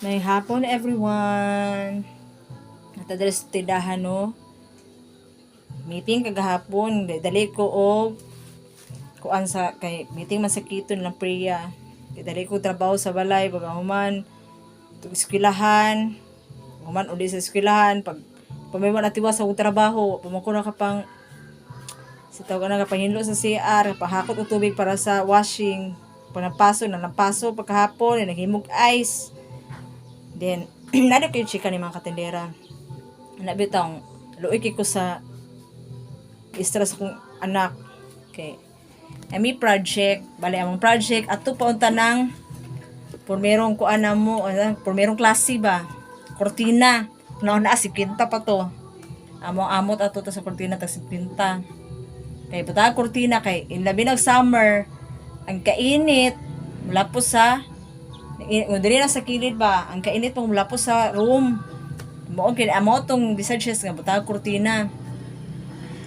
May hapon everyone. Natadres tindahan no. Meeting kagahapon, dali ko og kuan sa kay meeting man sa Kiton lang Priya. Dali ko trabaho sa balay pagahuman tug eskwelahan. Human uli sa eskwelahan pag pamiwa na tiwas sa trabaho, pamako na kapang sa tawag na kapahinlo sa CR, pahakot og tubig para sa washing. Panapaso na nampaso pagkahapon, naghimog ice. Then, nada kayo chika ni mga katendera. Nabitang, luoy ko sa stress kong anak. Okay. Ami project, bali among project, ato pa unta ng pormerong kuan na mo, pormerong klase ba? Kortina. Na si Quinta pa to. Among amot ato ta sa kortina ta si Quinta. Kay bata kortina kay in labi ng summer, ang kainit mula po sa diri na sa kilid ba, ang kainit pong mula po sa room. Mo kay amo tong desages nga butang kurtina.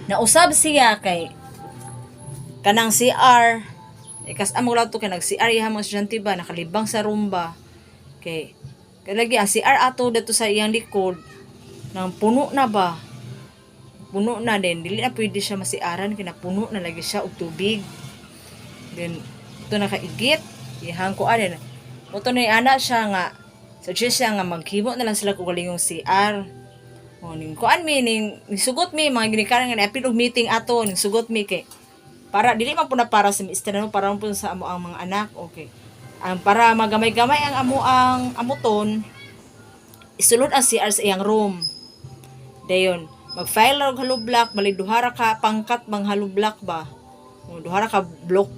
Nausab siya kay kanang CR. Ikas amo lang to kay nag CR iha mga estudyante ba nakalibang sa room ba. Kay lagi ang CR ato dito sa iyang likod nang puno na ba. Puno na din, dili na pwede siya masiaran kay napuno na lagi siya og tubig. Then ito nakaigit, ihang ko anin. Moto na ana siya nga suggest siya nga maghimo na lang sila kung galingong CR. O ning kuan mi ning sugot mi mga ginikanan nga apil og meeting ato ning sugot mi kay para dili man pud na para sa mister no para man pud sa amo ang mga anak. Okay. Ang para magamay-gamay ang amo ang amuton isulod ang CR sa iyang room. Dayon mag-file og hollow block bali duha ra ka pangkat bang hollow block ba. O duha ra ka block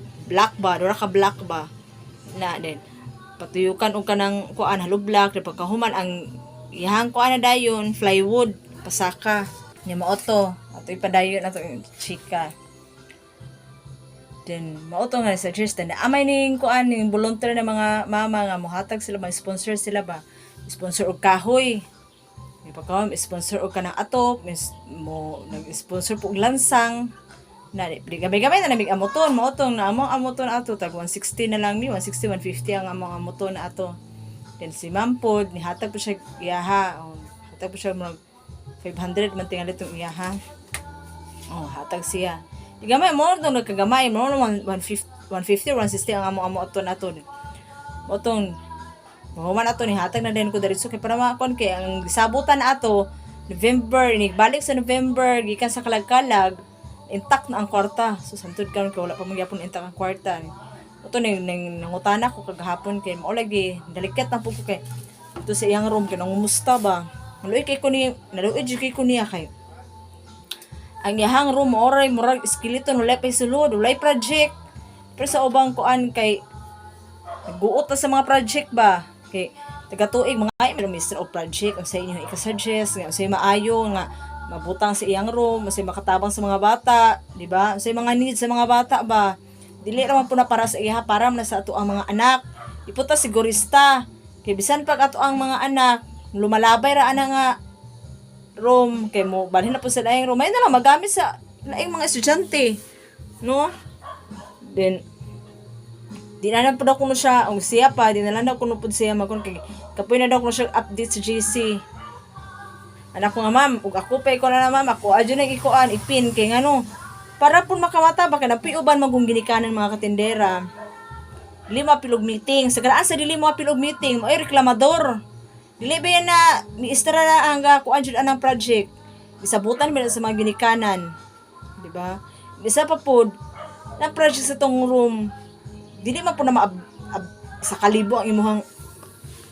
ba, duha ra ka block ba. Na din patuyukan og kanang kuan hollow block di pagkahuman ang ihang kuan na dayon plywood pasaka nya maoto ato ipadayon ato chika. Then maoto nga suggest na amay ning kuan ning volunteer na mga mama nga mohatag sila mga sponsor sila ba sponsor og kahoy may pagkawam sponsor og kanang atop mo nag-sponsor po og lansang na gamay-gamay na namig amoton maotong na among amoton ato tag 160 na lang ni 160 150 ang among amoton na ato. Then si Mampod ni hatag po siya iyaha hatag po siya mga 500 man tingali tong iyaha hatag siya gamay mo no nagkagamay mo 150 160 ang among amoton ato motong mahuman ato ni hatag na din ko diretso kay para makon kay ang gisabutan ato November balik sa November gikan sa kalag-kalag intact na ang kwarta. So santud karon kay wala pa magyapon intact ang kwarta. Ito ning nangutana ko kagahapon kay mao lagi delikat na pud ko kay ito sa iyang room kay nangumusta ba. Naluoy kay ko ni kay ko niya kay ang iyang room oray murag skeleton wala pa sulod, wala project. Pero sa ubang kuan kay guot sa mga project ba. Kay taga-tuig mga minister of project ang sa inyo ika-suggest nga say maayo nga mabutang sa iyang room, kasi makatabang sa mga bata, di ba? Sa mga needs sa mga bata ba? Dili ra man po na para sa iya, para na sa ato ang mga anak. Iputa sigurista. Kay bisan pag ato ang mga anak, lumalabay ra ana nga room, kay mo balhin na po sa laing room. Ay na lang magamit sa laing mga estudyante. No? Then di na lang po na kuno siya, ang siya pa, di na lang kuno po siya magkon kay kapoy na daw kuno siya update sa GC. Anak ko nga ma'am, ug ako pay ko na ma'am, ako adyo nang ikuan ipin kay ngano. Para pud makamata ba kana piuban magong ginikanan mga katendera. Dili mapilog meeting, sa garaan sa dili mo mapilog meeting, mo ay reklamador. Dili ba yan na ni istra na ang kuan jud anang project. Isabutan ba sa mga ginikanan. Di ba? Isa pa pud na project sa tong room. Dili man pud na sa kalibo ang imuhang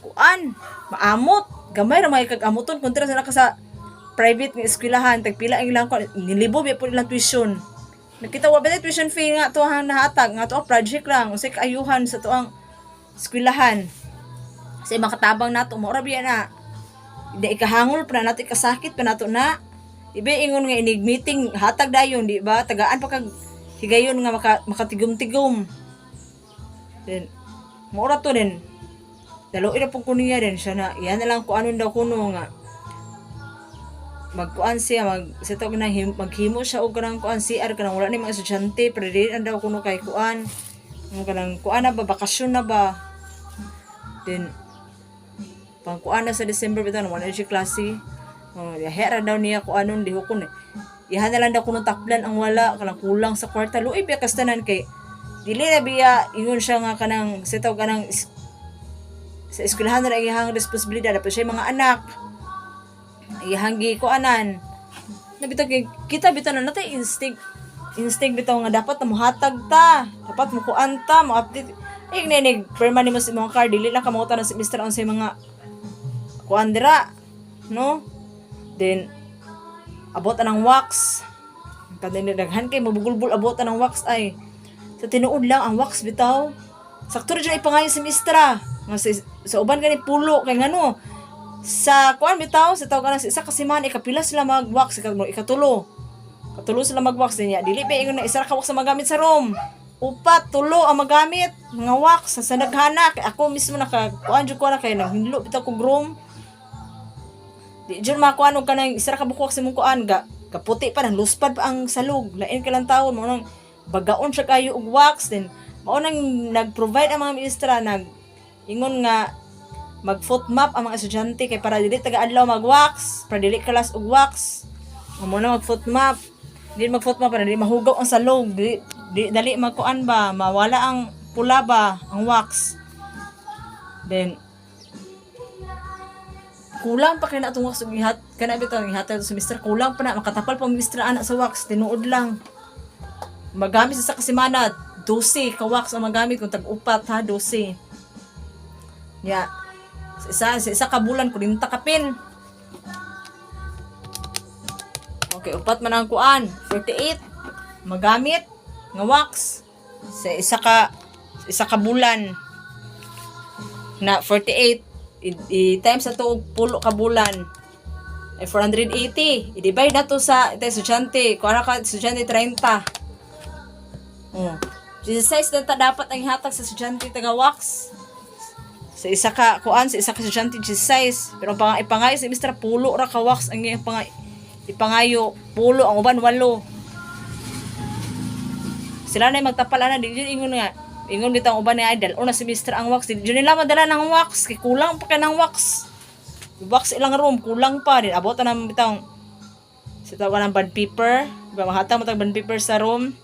kuan, maamot. Gamay ra may kag-amuton kontra sa naka sa private nga eskwelahan tagpila ang ilang nilibo bi po ilang tuition. Nakita wa ba tuition fee nga to ang nahatag nga to project lang unsay kaayuhan sa to ang eskwelahan. Sa makatabang nato mo ra biya na. Di ikahangol pa nato ikasakit pa nato na. Ibe ingon nga inig meeting hatag dayon di ba tagaan pa kag higayon nga makatigom-tigom. Then mo ra to din. Dalo ira pong kuniya din siya na iyan na lang kung ano daw kuno nga magkuan siya sa tawag na maghimo siya og kanang kuan CR kanang wala ni mga estudyante pero dili daw kuno kay kuan kanang kuan na ba bakasyon na ba then pangkuan na sa December bitaw wala siya klase. Hera daw niya ko anon di ko kun. Ihan na lang daw kuno taklan ang wala kanang kulang sa kwarta. Luoy biya kastanan kay dili na biya ingon siya nga kanang sitaw kanang sa eskwelahan na iyang responsibilidad dapat siya mga anak. Iyang gi ko anan. Nabitaw kita bitaw na natay instinct bitaw nga dapat na muhatag ta. Dapat mo kuan ta, mo update. Nenig perma nimo sa mga car dili lang kamutan sa Mr. on sa mga kuan dira. No? Then abot ang wax. Kadin daghan kay mabugulbul abot ang wax ay sa tinuod lang ang wax bitaw. Sakto ra dyan ipangayo si Mistra. Nga sa uban gani pulo kay ngano. Sa kuan bitaw sa taw kana sa isa ka semana ikapila sila mag-wax ikatulo. Katulo sila mag-wax niya. Dili pa ingon na isa ra ka wax sa magamit sa room. Upat tulo ang magamit mga wax sa naghana kay ako mismo kuan jud ko na kay nanghinlo bitaw kog room. Di dyan makuan og kanang isa ra ka bukwak sa mong kuan kaputi pa nang luspad pa ang salog. Lain ka lang taon mo nang bagaon siya kayo og wax then mao nang nag-provide ang mga ministra ingon nga mag-foot map ang mga estudyante kay para dili taga-adlaw mag-wax, para dili kalas og wax. Amo na mag-foot map. Dili mag-foot map para dili mahugaw ang salog, dili magkuan ba, mawala ang pula ba, ang wax. Then kulang pa kay na atong wax og gihat kana bitaw gihatag sa mister kulang pa na makatapal pa mister ana sa wax tinuod lang. Magamit sa kasemana 12 ka wax ang magamit kung tag-upat ha 12. Ya. Sa isa ka bulan 40 ka pin. Okay, upat man ang kuan, 48 magamit nga wax sa isa ka bulan na 48 i-times sa to pulo ka bulan ay 480. I-divide na to sa estudyante, kuha ka estudyante 30. Size na dapat ang ihatag sa estudyante taga wax. Sa isa ka estudyante size. Pero ang ipangayo sa Mr. pulo ra ka wax ang ipangayo pulo ang uban 8. Sila na magtapalan na di ingon bitang uban ni idol una si Mr. ang wax di nila madala ng wax kay kulang pa kanang wax. Wax ilang room kulang pa din abot na bitang sa tawag ng bond paper, mahata mo tag bond paper sa room.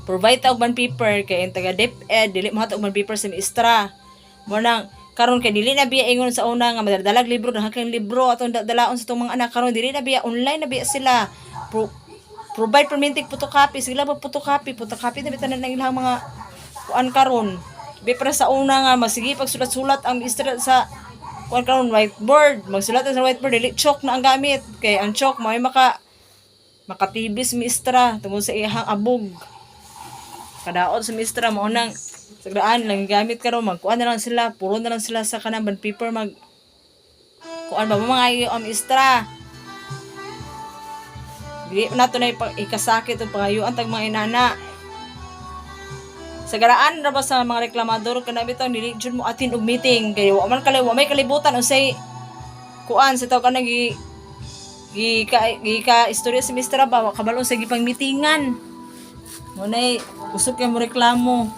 Provide ta og bond paper kay ang taga DepEd dili mo hatag bond paper sa Mistra. Mo nang karon kay dili na biya ingon sa una nga madadalag libro na kang libro atong dalaon sa tong mga anak karon dili na biya online na biya sila. Provide permanent photocopy sila ba photocopy na bitan na ilang mga kuan karon. Bi para sa una nga masige pagsulat-sulat ang Mistra sa kuan karon whiteboard. Magsulat sa whiteboard dili chalk na ang gamit kay ang chalk may makatibis Mistra tungod sa iyang abog. Kadaot sa Mistra mo nang sagdaan lang gamit karon magkuan na lang sila puro na lang sila sa kanang bond paper kuan ba mga ang Mistra dili na to na ikasakit ang pangayuan tag mga inana sa garaan ra ba sa mga reklamador kana bitaw dili jud mo atin og meeting kay wa may kalibutan unsay kuan sa taw kanang ka istorya sa Mistra ba kabalon sa gipang meetingan mo nay usok kay mo reklamo.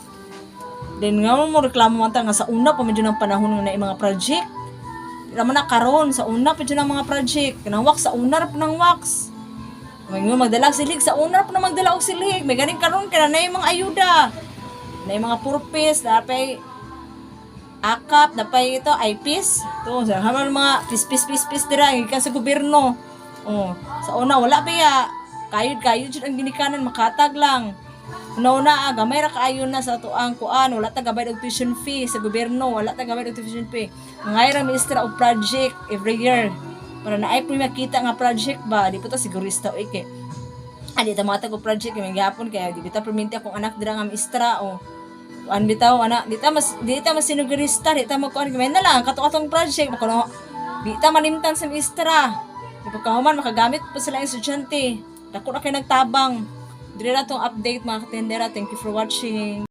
Then nga mo reklamo man ta nga sa una pa medyo ng panahon nga na mga project. Naman na karon sa una pa dyan ang mga project. Kanang wax sa una ra pa ng wax. May magdala silig sa una pa na magdala og silig. May ganing karon kana na yung mga ayuda. Na yung mga purpose, dapay akap, dapay ito eyepiece. To sa hamal mga pis dira gikan sa gobyerno. Sa una wala pa ya. Kayod jud ang ginikanan makatag lang. Una gamay ra kaayo na sa tuang kuan wala ta gabay og tuition fee sa gobyerno wala ta gabay og tuition fee ngay ra ministra og project every year para na ay makita nga project ba di pa ta sigurista kay adi ta matag og project kay gihapon kay di bitaw perminti akong anak dira nga ministra an bitaw ana di ta mas sinugurista di ta magkuan kay na lang katong project kuno di ta malimtan sa ministra di pagkahuman makagamit pa sila estudyante dako na kay nagtabang. Dili na tong update mga katendera. Thank you for watching.